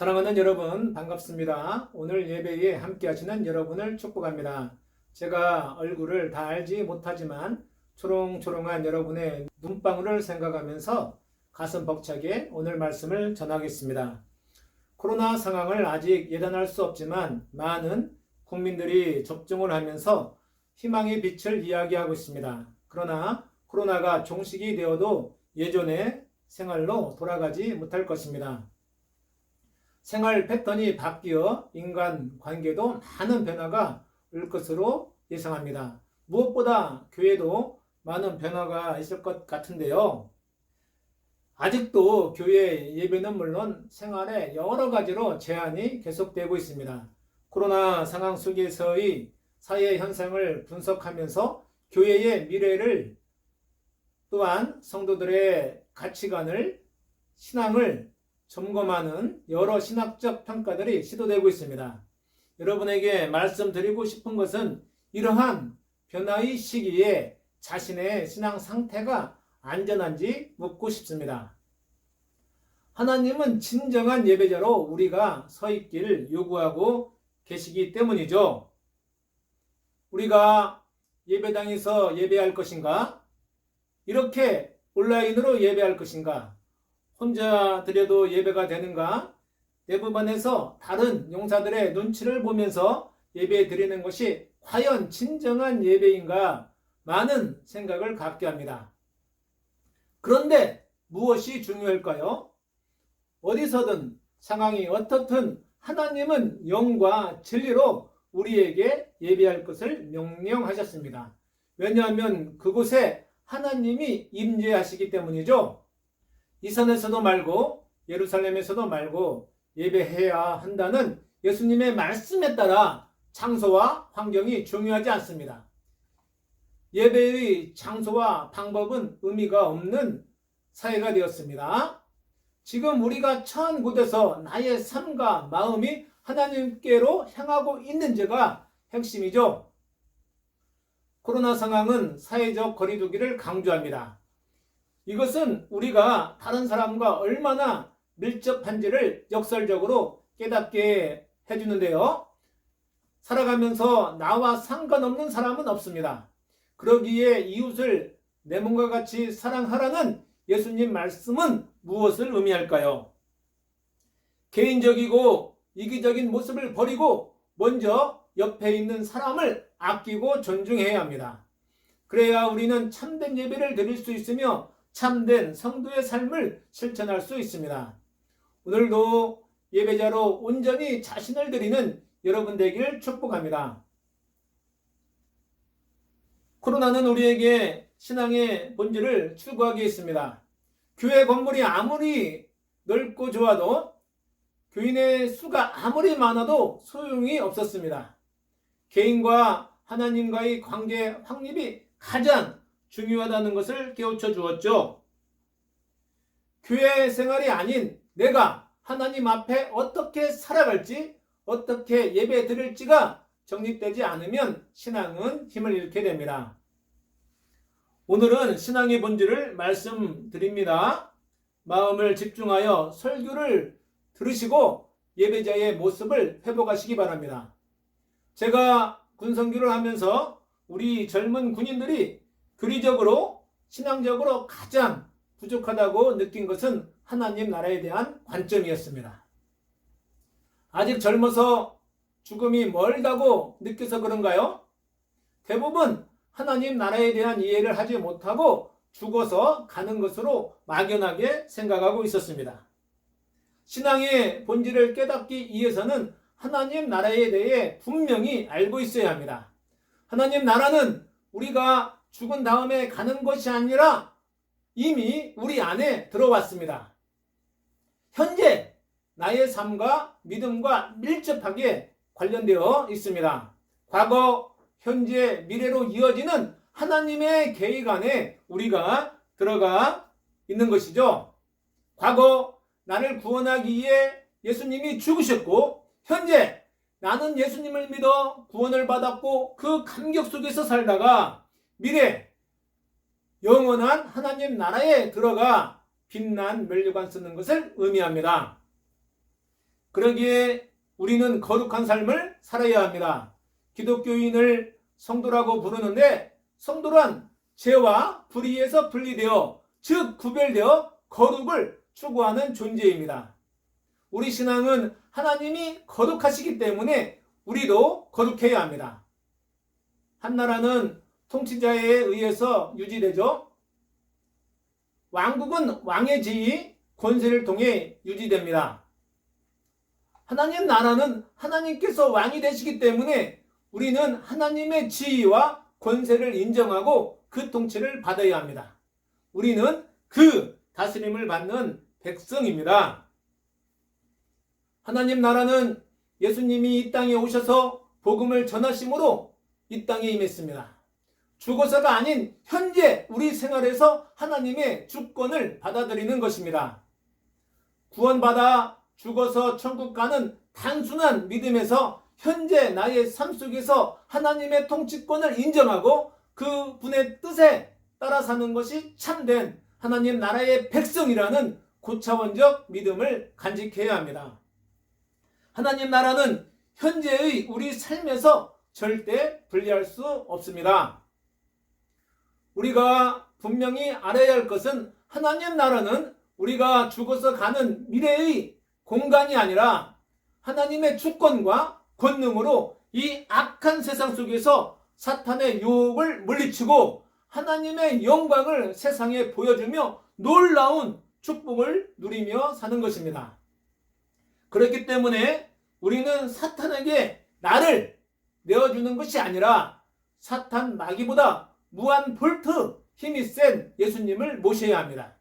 사랑하는 여러분 반갑습니다. 오늘 예배에 함께 하시는 여러분을 축복합니다. 제가 얼굴을 다 알지 못하지만 초롱초롱한 여러분의 눈방울을 생각하면서 가슴 벅차게 오늘 말씀을 전하겠습니다. 코로나 상황을 아직 예단할 수 없지만 많은 국민들이 접종을 하면서 희망의 빛을 이야기하고 있습니다. 그러나 코로나가 종식이 되어도 예전의 생활로 돌아가지 못할 것입니다. 생활 패턴이 바뀌어 인간 관계도 많은 변화가 올 것으로 예상합니다. 무엇보다 교회도 많은 변화가 있을 것 같은데요. 아직도 교회 예배는 물론 생활에 여러 가지로 제한이 계속되고 있습니다. 코로나 상황 속에서의 사회 현상을 분석하면서 교회의 미래를 또한 성도들의 가치관을 신앙을 점검하는 여러 신학적 평가들이 시도되고 있습니다. 여러분에게 말씀드리고 싶은 것은 이러한 변화의 시기에 자신의 신앙 상태가 안전한지 묻고 싶습니다. 하나님은 진정한 예배자로 우리가 서 있기를 요구하고 계시기 때문이죠. 우리가 예배당에서 예배할 것인가? 이렇게 온라인으로 예배할 것인가? 혼자 드려도 예배가 되는가? 대부분에서 다른 용사들의 눈치를 보면서 예배 드리는 것이 과연 진정한 예배인가? 많은 생각을 갖게 합니다. 그런데 무엇이 중요할까요? 어디서든 상황이 어떻든 하나님은 영과 진리로 우리에게 예배할 것을 명령하셨습니다. 왜냐하면 그곳에 하나님이 임재하시기 때문이죠. 이 산에서도 말고 예루살렘에서도 말고 예배해야 한다는 예수님의 말씀에 따라 장소와 환경이 중요하지 않습니다. 예배의 장소와 방법은 의미가 없는 사회가 되었습니다. 지금 우리가 처한 곳에서 나의 삶과 마음이 하나님께로 향하고 있는지가 핵심이죠. 코로나 상황은 사회적 거리두기를 강조합니다. 이것은 우리가 다른 사람과 얼마나 밀접한지를 역설적으로 깨닫게 해주는데요. 살아가면서 나와 상관없는 사람은 없습니다. 그러기에 이웃을 내 몸과 같이 사랑하라는 예수님 말씀은 무엇을 의미할까요? 개인적이고 이기적인 모습을 버리고 먼저 옆에 있는 사람을 아끼고 존중해야 합니다. 그래야 우리는 참된 예배를 드릴 수 있으며 참된 성도의 삶을 실천할 수 있습니다. 오늘도 예배자로 온전히 자신을 드리는 여러분 되기를 축복합니다. 코로나는 우리에게 신앙의 본질을 추구하게 했습니다. 교회 건물이 아무리 넓고 좋아도 교인의 수가 아무리 많아도 소용이 없었습니다. 개인과 하나님과의 관계 확립이 가장 중요하다는 것을 깨우쳐 주었죠. 교회 생활이 아닌 내가 하나님 앞에 어떻게 살아갈지, 어떻게 예배 드릴지가 정립되지 않으면 신앙은 힘을 잃게 됩니다. 오늘은 신앙의 본질을 말씀드립니다. 마음을 집중하여 설교를 들으시고 예배자의 모습을 회복하시기 바랍니다. 제가 군성교를 하면서 우리 젊은 군인들이 교리적으로 신앙적으로 가장 부족하다고 느낀 것은 하나님 나라에 대한 관점이었습니다. 아직 젊어서 죽음이 멀다고 느껴서 그런가요? 대부분 하나님 나라에 대한 이해를 하지 못하고 죽어서 가는 것으로 막연하게 생각하고 있었습니다. 신앙의 본질을 깨닫기 위해서는 하나님 나라에 대해 분명히 알고 있어야 합니다. 하나님 나라는 우리가 죽은 다음에 가는 것이 아니라 이미 우리 안에 들어왔습니다. 현재 나의 삶과 믿음과 밀접하게 관련되어 있습니다. 과거, 현재, 미래로 이어지는 하나님의 계획 안에 우리가 들어가 있는 것이죠. 과거 나를 구원하기 위해 예수님이 죽으셨고, 현재 나는 예수님을 믿어 구원을 받았고 그 감격 속에서 살다가 미래 영원한 하나님 나라에 들어가 빛난 면류관 쓰는 것을 의미합니다. 그러기에 우리는 거룩한 삶을 살아야 합니다. 기독교인을 성도라고 부르는데 성도란 죄와 불의에서 분리되어 즉 구별되어 거룩을 추구하는 존재입니다. 우리 신앙은 하나님이 거룩하시기 때문에 우리도 거룩해야 합니다. 한 나라는 통치자에 의해서 유지되죠. 왕국은 왕의 지위, 권세를 통해 유지됩니다. 하나님 나라는 하나님께서 왕이 되시기 때문에 우리는 하나님의 지위와 권세를 인정하고 그 통치를 받아야 합니다. 우리는 그 다스림을 받는 백성입니다. 하나님 나라는 예수님이 이 땅에 오셔서 복음을 전하심으로 이 땅에 임했습니다. 죽어서가 아닌 현재 우리 생활에서 하나님의 주권을 받아들이는 것입니다. 구원받아 죽어서 천국 가는 단순한 믿음에서 현재 나의 삶 속에서 하나님의 통치권을 인정하고 그 분의 뜻에 따라 사는 것이 참된 하나님 나라의 백성이라는 고차원적 믿음을 간직해야 합니다. 하나님 나라는 현재의 우리 삶에서 절대 분리할 수 없습니다. 우리가 분명히 알아야 할 것은 하나님 나라는 우리가 죽어서 가는 미래의 공간이 아니라 하나님의 주권과 권능으로 이 악한 세상 속에서 사탄의 유혹을 물리치고 하나님의 영광을 세상에 보여주며 놀라운 축복을 누리며 사는 것입니다. 그렇기 때문에 우리는 사탄에게 나를 내어주는 것이 아니라 사탄 마귀보다 무한 볼트 힘이 센 예수님을 모셔야 합니다.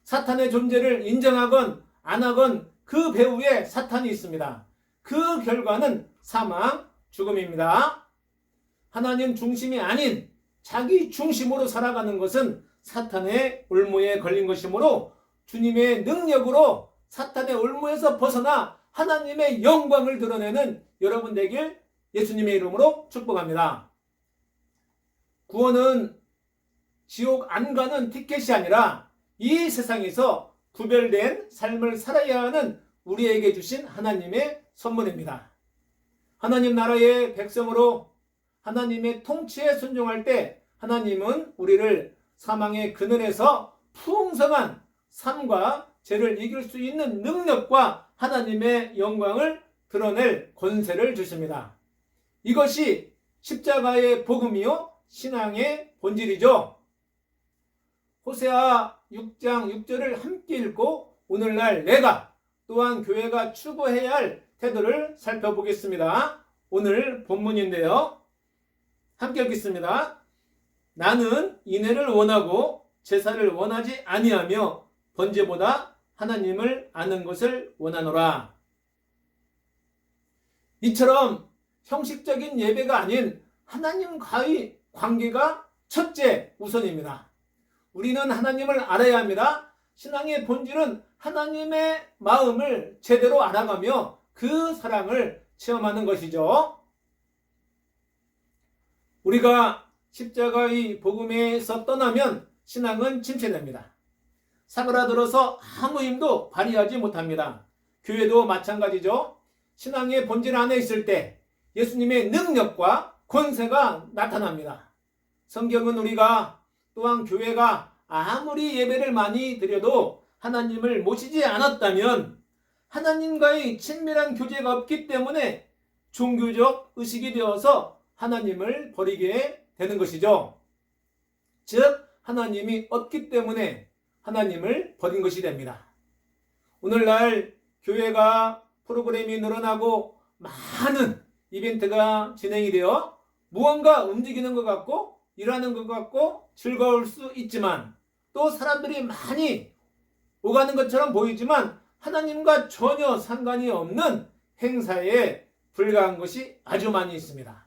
사탄의 존재를 인정하건 안 하건 그 배후에 사탄이 있습니다. 그 결과는 사망, 죽음입니다. 하나님 중심이 아닌 자기 중심으로 살아가는 것은 사탄의 올무에 걸린 것이므로 주님의 능력으로 사탄의 올무에서 벗어나 하나님의 영광을 드러내는 여러분 되길 예수님의 이름으로 축복합니다. 구원은 지옥 안 가는 티켓이 아니라 이 세상에서 구별된 삶을 살아야 하는 우리에게 주신 하나님의 선물입니다. 하나님 나라의 백성으로 하나님의 통치에 순종할 때 하나님은 우리를 사망의 그늘에서 풍성한 삶과 죄를 이길 수 있는 능력과 하나님의 영광을 드러낼 권세를 주십니다. 이것이 십자가의 복음이요 신앙의 본질이죠. 호세아 6장 6절을 함께 읽고 오늘날 내가 또한 교회가 추구해야 할 태도를 살펴보겠습니다. 오늘 본문인데요. 함께 읽겠습니다. 나는 인애를 원하고 제사를 원하지 아니하며 번제보다 하나님을 아는 것을 원하노라. 이처럼 형식적인 예배가 아닌 하나님과의 관계가 첫째 우선입니다. 우리는 하나님을 알아야 합니다. 신앙의 본질은 하나님의 마음을 제대로 알아가며 그 사랑을 체험하는 것이죠. 우리가 십자가의 복음에서 떠나면 신앙은 침체됩니다. 사그라들어서 아무 힘도 발휘하지 못합니다. 교회도 마찬가지죠. 신앙의 본질 안에 있을 때 예수님의 능력과 권세가 나타납니다. 성경은 우리가 또한 교회가 아무리 예배를 많이 드려도 하나님을 모시지 않았다면 하나님과의 친밀한 교제가 없기 때문에 종교적 의식이 되어서 하나님을 버리게 되는 것이죠. 즉 하나님이 없기 때문에 하나님을 버린 것이 됩니다. 오늘날 교회가 프로그램이 늘어나고 많은 이벤트가 진행이 되어 무언가 움직이는 것 같고 일하는 것 같고 즐거울 수 있지만 또 사람들이 많이 오가는 것처럼 보이지만 하나님과 전혀 상관이 없는 행사에 불과한 것이 아주 많이 있습니다.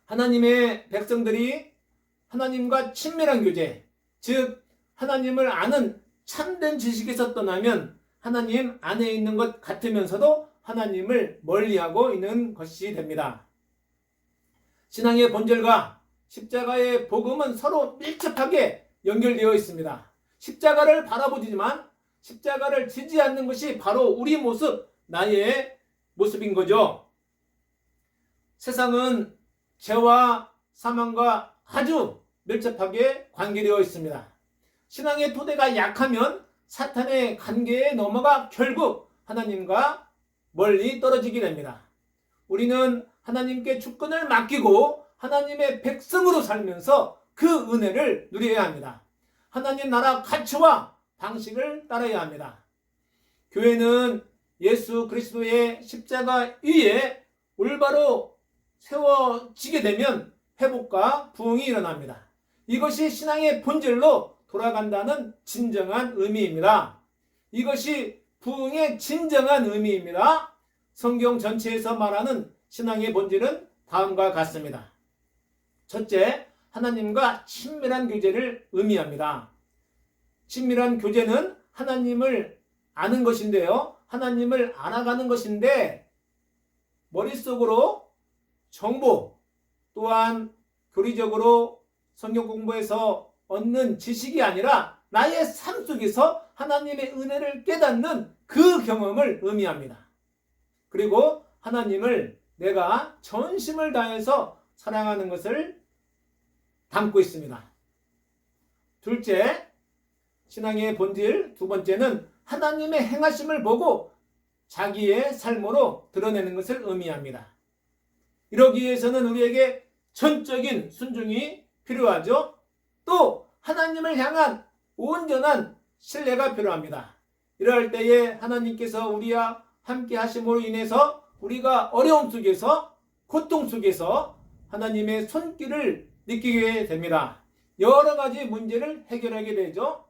하나님의 백성들이 하나님과 친밀한 교제, 즉 하나님을 아는 참된 지식에서 떠나면 하나님 안에 있는 것 같으면서도 하나님을 멀리하고 있는 것이 됩니다. 신앙의 본질과 십자가의 복음은 서로 밀접하게 연결되어 있습니다. 십자가를 바라보지만 십자가를 지지 않는 것이 바로 우리 모습, 나의 모습인 거죠. 세상은 죄와 사망과 아주 밀접하게 관계되어 있습니다. 신앙의 토대가 약하면 사탄의 관계에 넘어가 결국 하나님과 멀리 떨어지게 됩니다. 우리는 하나님께 주권을 맡기고 하나님의 백성으로 살면서 그 은혜를 누려야 합니다. 하나님 나라 가치와 방식을 따라야 합니다. 교회는 예수 그리스도의 십자가 위에 올바로 세워지게 되면 회복과 부흥이 일어납니다. 이것이 신앙의 본질로 돌아간다는 진정한 의미입니다. 이것이 부흥의 진정한 의미입니다. 성경 전체에서 말하는 신앙의 본질은 다음과 같습니다. 첫째, 하나님과 친밀한 교제를 의미합니다. 친밀한 교제는 하나님을 아는 것인데요. 하나님을 알아가는 것인데 머릿속으로 정보 또한 교리적으로 성경 공부에서 얻는 지식이 아니라 나의 삶 속에서 하나님의 은혜를 깨닫는 그 경험을 의미합니다. 그리고 하나님을 내가 전심을 다해서 사랑하는 것을 담고 있습니다. 둘째, 신앙의 본질 두 번째는 하나님의 행하심을 보고 자기의 삶으로 드러내는 것을 의미합니다. 이러기 위해서는 우리에게 전적인 순종이 필요하죠. 또 하나님을 향한 온전한 신뢰가 필요합니다. 이럴 때에 하나님께서 우리와 함께 하심으로 인해서 우리가 어려움 속에서 고통 속에서 하나님의 손길을 느끼게 됩니다. 여러 가지 문제를 해결하게 되죠.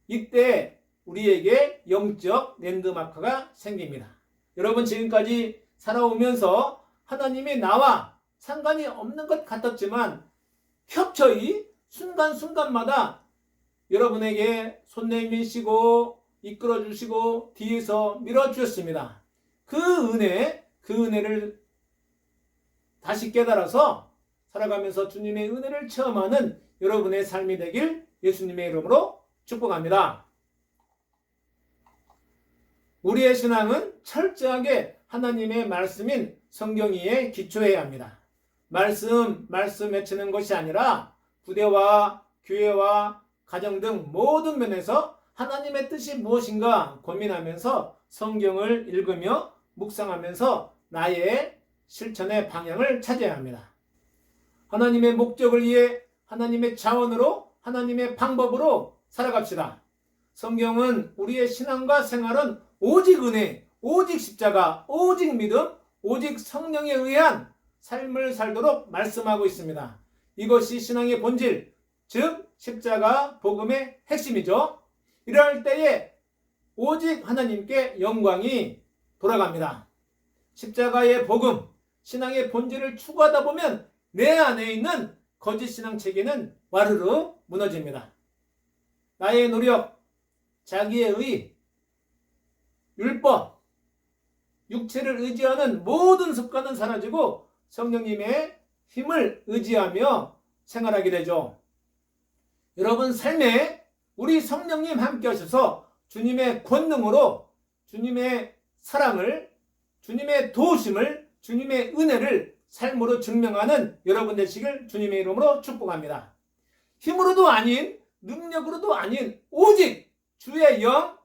이때 우리에게 영적 랜드마크가 생깁니다. 여러분 지금까지 살아오면서 하나님이 나와 상관이 없는 것 같았지만 켜켜이 순간순간마다 여러분에게 손 내미시고 이끌어 주시고 뒤에서 밀어주셨습니다. 그 은혜를 다시 깨달아서 살아가면서 주님의 은혜를 체험하는 여러분의 삶이 되길 예수님의 이름으로 축복합니다. 우리의 신앙은 철저하게 하나님의 말씀인 성경 위에 기초해야 합니다. 말씀 외치는 것이 아니라 부대와 교회와 가정 등 모든 면에서 하나님의 뜻이 무엇인가 고민하면서 성경을 읽으며 묵상하면서 나의 실천의 방향을 찾아야 합니다. 하나님의 목적을 위해 하나님의 자원으로 하나님의 방법으로 살아갑시다. 성경은 우리의 신앙과 생활은 오직 은혜, 오직 십자가, 오직 믿음, 오직 성령에 의한 삶을 살도록 말씀하고 있습니다. 이것이 신앙의 본질, 즉 십자가 복음의 핵심이죠. 이럴 때에 오직 하나님께 영광이 돌아갑니다. 십자가의 복음, 신앙의 본질을 추구하다 보면 내 안에 있는 거짓 신앙 체계는 와르르 무너집니다. 나의 노력, 자기의 의, 율법, 육체를 의지하는 모든 습관은 사라지고 성령님의 힘을 의지하며 생활하게 되죠. 여러분 삶에 우리 성령님 함께 하셔서 주님의 권능으로 주님의 사랑을, 주님의 도우심을, 주님의 은혜를 삶으로 증명하는 여러분 되시길 주님의 이름으로 축복합니다. 힘으로도 아닌 능력으로도 아닌 오직 주의 영,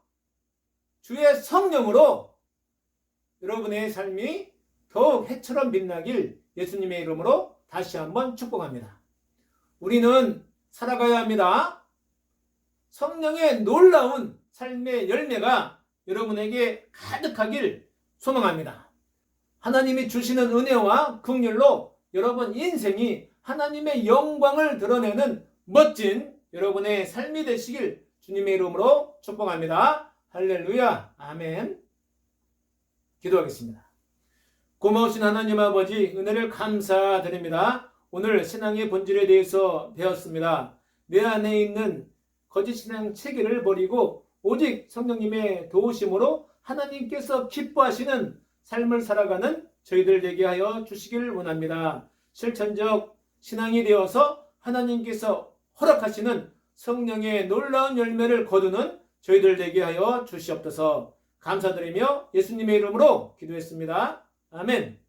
주의 성령으로 여러분의 삶이 더욱 해처럼 빛나길 예수님의 이름으로 다시 한번 축복합니다. 우리는 살아가야 합니다. 성령의 놀라운 삶의 열매가 여러분에게 가득하길 소망합니다. 하나님이 주시는 은혜와 긍휼로 여러분 인생이 하나님의 영광을 드러내는 멋진 여러분의 삶이 되시길 주님의 이름으로 축복합니다. 할렐루야. 아멘. 기도하겠습니다. 고마우신 하나님 아버지, 은혜를 감사드립니다. 오늘 신앙의 본질에 대해서 배웠습니다. 내 안에 있는 거짓 신앙 체계를 버리고 오직 성령님의 도우심으로 하나님께서 기뻐하시는 삶을 살아가는 저희들 되게 하여 주시기를 원합니다. 실천적 신앙이 되어서 하나님께서 허락하시는 성령의 놀라운 열매를 거두는 저희들 되게 하여 주시옵소서. 감사드리며 예수님의 이름으로 기도했습니다. 아멘.